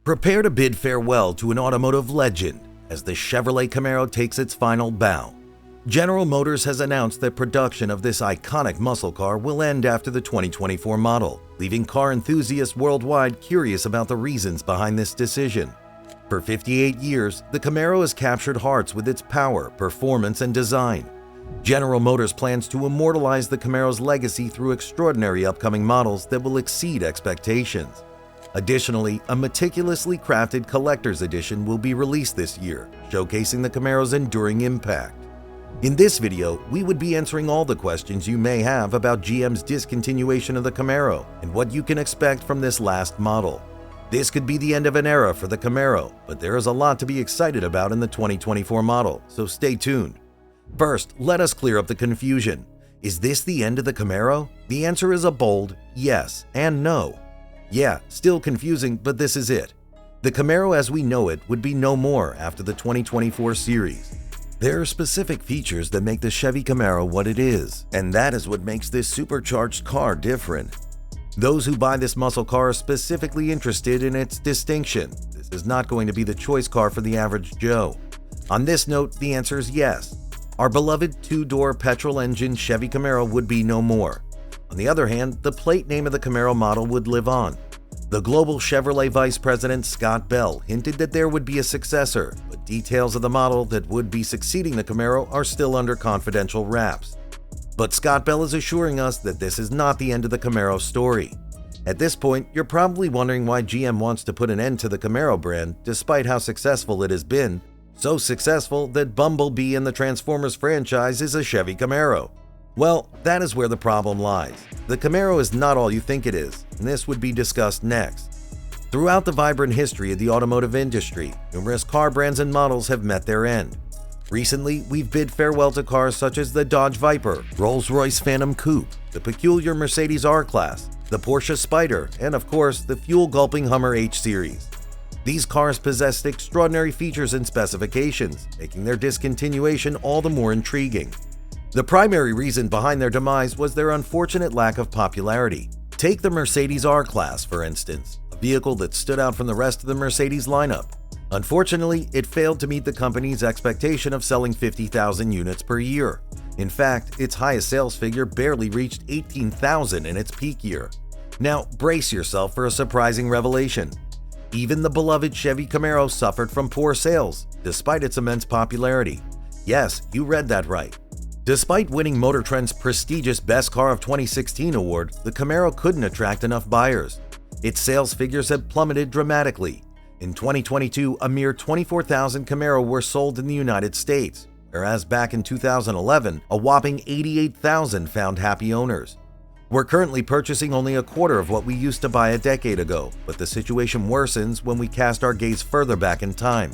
Prepare to bid farewell to an automotive legend as the Chevrolet Camaro takes its final bow. General Motors has announced that production of this iconic muscle car will end after the 2024 model, leaving car enthusiasts worldwide curious about the reasons behind this decision. For 58 years, the Camaro has captured hearts with its power, performance, and design. General Motors plans to immortalize the Camaro's legacy through extraordinary upcoming models that will exceed expectations. Additionally, a meticulously crafted collector's edition will be released this year, showcasing the Camaro's enduring impact. In this video, we would be answering all the questions you may have about GM's discontinuation of the Camaro and what you can expect from this last model. This could be the end of an era for the Camaro, but there is a lot to be excited about in the 2024 model, so stay tuned. First, let us clear up the confusion. Is this the end of the Camaro? The answer is a bold yes and no. Yeah, still confusing, but this is it. The Camaro as we know it would be no more after the 2024 series. There are specific features that make the Chevy Camaro what it is, and that is what makes this supercharged car different. Those who buy this muscle car are specifically interested in its distinction. This is not going to be the choice car for the average Joe. On this note, the answer is yes. Our beloved two-door petrol-engine Chevy Camaro would be no more. On the other hand, the plate name of the Camaro model would live on. The global Chevrolet Vice President Scott Bell hinted that there would be a successor, but details of the model that would be succeeding the Camaro are still under confidential wraps. But Scott Bell is assuring us that this is not the end of the Camaro story. At this point, you're probably wondering why GM wants to put an end to the Camaro brand despite how successful it has been, so successful that Bumblebee in the Transformers franchise is a Chevy Camaro. Well, that is where the problem lies. The Camaro is not all you think it is, and this would be discussed next. Throughout the vibrant history of the automotive industry, numerous car brands and models have met their end. Recently, we've bid farewell to cars such as the Dodge Viper, Rolls-Royce Phantom Coupe, the peculiar Mercedes R-Class, the Porsche Spyder, and of course, the fuel-gulping Hummer H-Series. These cars possessed extraordinary features and specifications, making their discontinuation all the more intriguing. The primary reason behind their demise was their unfortunate lack of popularity. Take the Mercedes R-Class, for instance, a vehicle that stood out from the rest of the Mercedes lineup. Unfortunately, it failed to meet the company's expectation of selling 50,000 units per year. In fact, its highest sales figure barely reached 18,000 in its peak year. Now, brace yourself for a surprising revelation. Even the beloved Chevy Camaro suffered from poor sales, despite its immense popularity. Yes, you read that right. Despite winning Motor Trend's prestigious Best Car of 2016 award, the Camaro couldn't attract enough buyers. Its sales figures have plummeted dramatically. In 2022, a mere 24,000 Camaro were sold in the United States, whereas back in 2011, a whopping 88,000 found happy owners. We're currently purchasing only a quarter of what we used to buy a decade ago, but the situation worsens when we cast our gaze further back in time.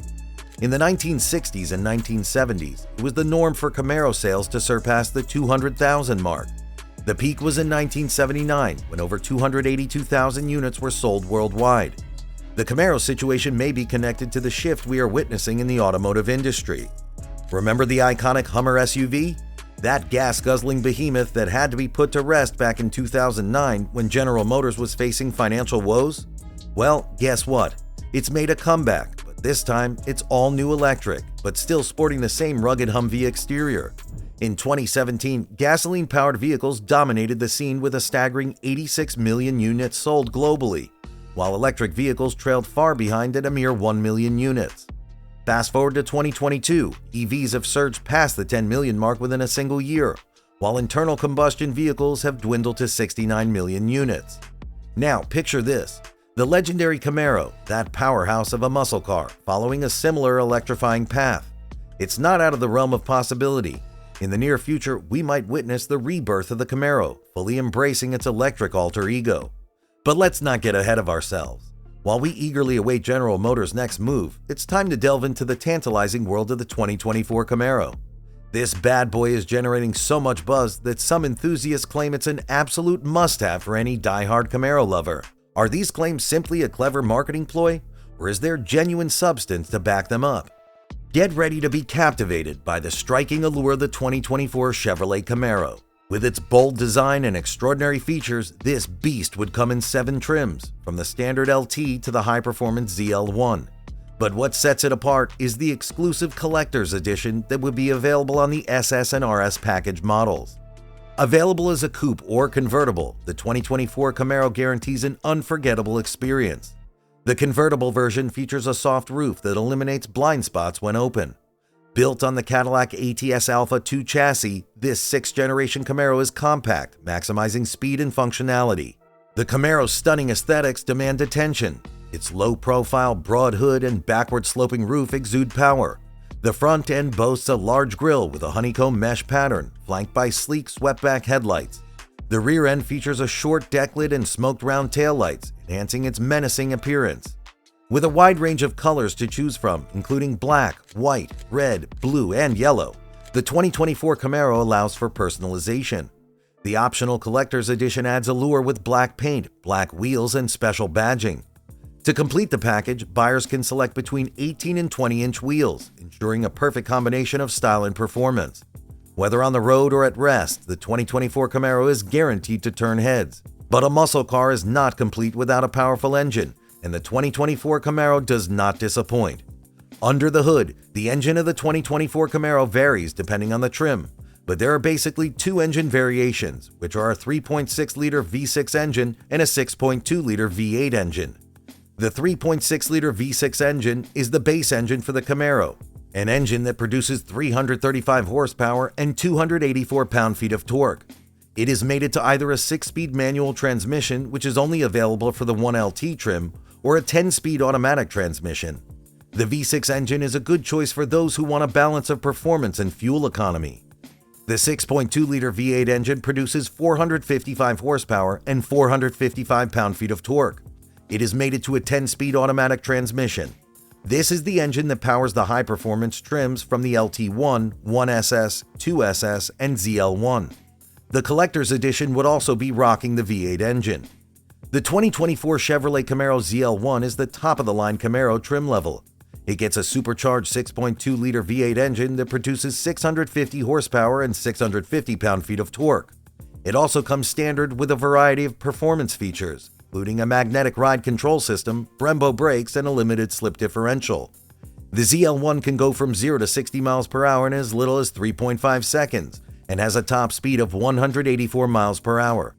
In the 1960s and 1970s, it was the norm for Camaro sales to surpass the 200,000 mark. The peak was in 1979, when over 282,000 units were sold worldwide. The Camaro situation may be connected to the shift we are witnessing in the automotive industry. Remember the iconic Hummer SUV? That gas-guzzling behemoth that had to be put to rest back in 2009 when General Motors was facing financial woes? Well, guess what? It's made a comeback, but this time it's all new electric, but still sporting the same rugged Humvee exterior. In 2017, gasoline-powered vehicles dominated the scene with a staggering 86 million units sold globally, while electric vehicles trailed far behind at a mere 1 million units. Fast forward to 2022, EVs have surged past the 10 million mark within a single year, while internal combustion vehicles have dwindled to 69 million units. Now, picture this. The legendary Camaro, that powerhouse of a muscle car, following a similar electrifying path. It's not out of the realm of possibility. In the near future, we might witness the rebirth of the Camaro, fully embracing its electric alter ego. But let's not get ahead of ourselves. While we eagerly await General Motors' next move, it's time to delve into the tantalizing world of the 2024 Camaro. This bad boy is generating so much buzz that some enthusiasts claim it's an absolute must-have for any die-hard Camaro lover. Are these claims simply a clever marketing ploy, or is there genuine substance to back them up? Get ready to be captivated by the striking allure of the 2024 Chevrolet Camaro. With its bold design and extraordinary features, this beast would come in 7 trims, from the standard LT to the high-performance ZL1. But what sets it apart is the exclusive collector's edition that would be available on the SS and RS package models. Available as a coupe or convertible, the 2024 Camaro guarantees an unforgettable experience. The convertible version features a soft roof that eliminates blind spots when open. Built on the Cadillac ATS Alpha 2 chassis, this 6th-generation Camaro is compact, maximizing speed and functionality. The Camaro's stunning aesthetics demand attention. Its low-profile, broad hood and backward-sloping roof exude power. The front end boasts a large grille with a honeycomb mesh pattern, flanked by sleek swept-back headlights. The rear end features a short deck lid and smoked round taillights, enhancing its menacing appearance. With a wide range of colors to choose from, including black, white, red, blue, and yellow, the 2024 Camaro allows for personalization. The optional collector's edition adds allure with black paint, black wheels, and special badging. To complete the package, buyers can select between 18 and 20-inch wheels, ensuring a perfect combination of style and performance. Whether on the road or at rest, the 2024 Camaro is guaranteed to turn heads. But a muscle car is not complete without a powerful engine, and the 2024 Camaro does not disappoint. Under the hood, the engine of the 2024 Camaro varies depending on the trim, but there are basically 2 engine variations, which are a 3.6-liter V6 engine and a 6.2-liter V8 engine. The 3.6-liter V6 engine is the base engine for the Camaro, an engine that produces 335 horsepower and 284 pound-feet of torque. It is mated to either a 6-speed manual transmission, which is only available for the 1LT trim, or a 10-speed automatic transmission. The V6 engine is a good choice for those who want a balance of performance and fuel economy. The 6.2-liter V8 engine produces 455 horsepower and 455 pound-feet of torque. It is mated to a 10-speed automatic transmission. This is the engine that powers the high-performance trims from the LT1, 1SS, 2SS, and ZL1. The collector's edition would also be rocking the V8 engine. The 2024 Chevrolet Camaro ZL1 is the top-of-the-line Camaro trim level. It gets a supercharged 6.2-liter V8 engine that produces 650 horsepower and 650 pound-feet of torque. It also comes standard with a variety of performance features, including a magnetic ride control system, Brembo brakes, and a limited slip differential. The ZL1 can go from 0 to 60 miles per hour in as little as 3.5 seconds and has a top speed of 184 miles per hour.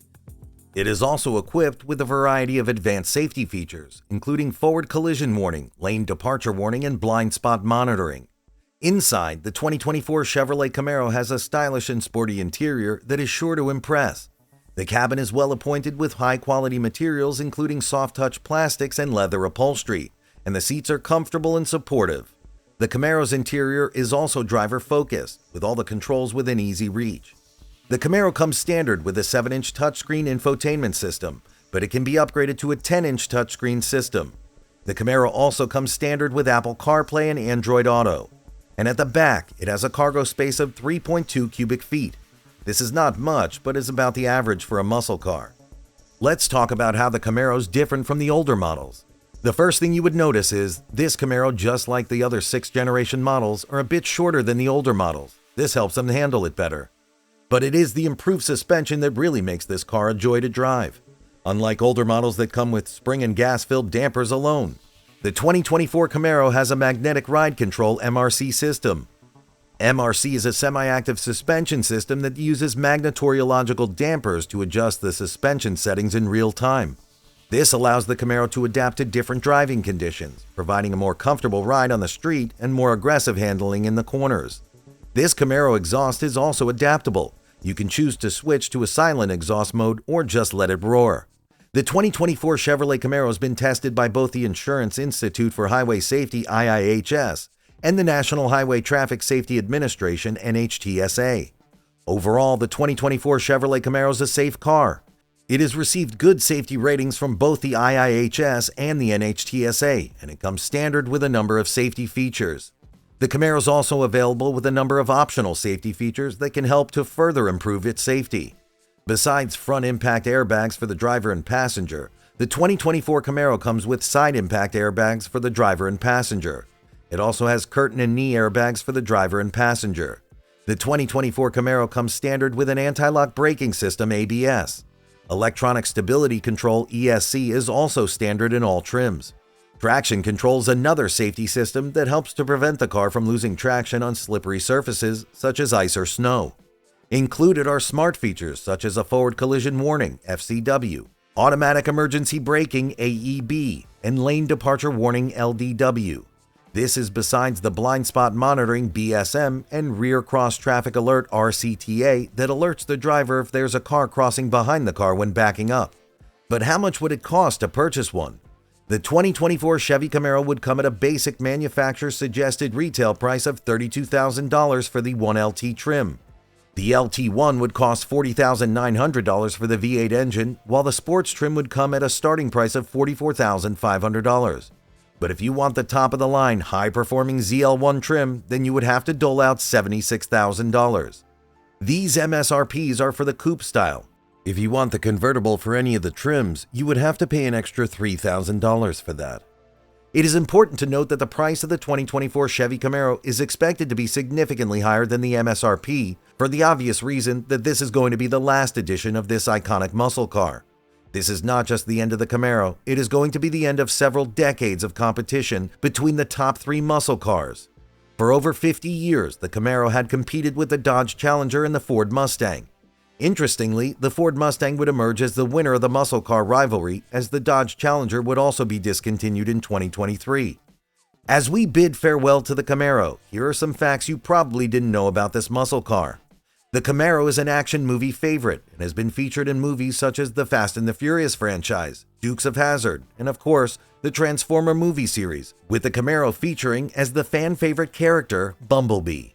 It is also equipped with a variety of advanced safety features, including forward collision warning, lane departure warning, and blind spot monitoring. Inside, the 2024 Chevrolet Camaro has a stylish and sporty interior that is sure to impress. The cabin is well appointed with high-quality materials, including soft-touch plastics and leather upholstery, and the seats are comfortable and supportive. The Camaro's interior is also driver-focused, with all the controls within easy reach. The Camaro comes standard with a 7-inch touchscreen infotainment system, but it can be upgraded to a 10-inch touchscreen system. The Camaro also comes standard with Apple CarPlay and Android Auto. And at the back, it has a cargo space of 3.2 cubic feet. This is not much, but is about the average for a muscle car. Let's talk about how the Camaro is different from the older models. The first thing you would notice is this Camaro, just like the other 6th generation models, are a bit shorter than the older models. This helps them handle it better. But it is the improved suspension that really makes this car a joy to drive. Unlike older models that come with spring and gas-filled dampers alone, the 2024 Camaro has a magnetic ride control MRC system. MRC is a semi-active suspension system that uses magnetorological dampers to adjust the suspension settings in real time. This allows the Camaro to adapt to different driving conditions, providing a more comfortable ride on the street and more aggressive handling in the corners. This Camaro exhaust is also adaptable. You can choose to switch to a silent exhaust mode or just let it roar. The 2024 Chevrolet Camaro has been tested by both the Insurance Institute for Highway Safety (IIHS) and the National Highway Traffic Safety Administration (NHTSA). Overall, the 2024 Chevrolet Camaro is a safe car. It has received good safety ratings from both the IIHS and the NHTSA, and it comes standard with a number of safety features. The Camaro is also available with a number of optional safety features that can help to further improve its safety. Besides front impact airbags for the driver and passenger, the 2024 Camaro comes with side impact airbags for the driver and passenger. It also has curtain and knee airbags for the driver and passenger. The 2024 Camaro comes standard with an anti-lock braking system ABS. Electronic Stability Control ESC is also standard in all trims. Traction Control is another safety system that helps to prevent the car from losing traction on slippery surfaces such as ice or snow. Included are smart features such as a forward collision warning FCW, automatic emergency braking AEB, and lane departure warning LDW. This is besides the blind spot monitoring BSM and rear cross traffic alert RCTA that alerts the driver if there's a car crossing behind the car when backing up. But how much would it cost to purchase one? The 2024 Chevy Camaro would come at a basic manufacturer's suggested retail price of $32,000 for the 1LT trim. The LT1 would cost $40,900 for the V8 engine, while the sports trim would come at a starting price of $44,500. But if you want the top-of-the-line, high-performing ZL1 trim, then you would have to dole out $76,000. These MSRPs are for the coupe style. If you want the convertible for any of the trims, you would have to pay an extra $3,000 for that. It is important to note that the price of the 2024 Chevy Camaro is expected to be significantly higher than the MSRP for the obvious reason that this is going to be the last edition of this iconic muscle car. This is not just the end of the Camaro, it is going to be the end of several decades of competition between the top three muscle cars. For over 50 years, the Camaro had competed with the Dodge Challenger and the Ford Mustang. Interestingly, the Ford Mustang would emerge as the winner of the muscle car rivalry, as the Dodge Challenger would also be discontinued in 2023. As we bid farewell to the Camaro, here are some facts you probably didn't know about this muscle car. The Camaro is an action movie favorite and has been featured in movies such as the Fast and the Furious franchise, Dukes of Hazzard, and of course, the Transformer movie series, with the Camaro featuring as the fan favorite character, Bumblebee.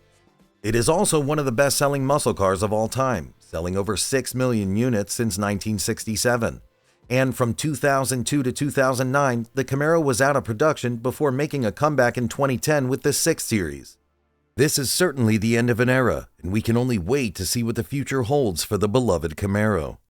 It is also one of the best-selling muscle cars of all time, selling over 6 million units since 1967. And from 2002 to 2009, the Camaro was out of production before making a comeback in 2010 with the 6 Series. This is certainly the end of an era, and we can only wait to see what the future holds for the beloved Camaro.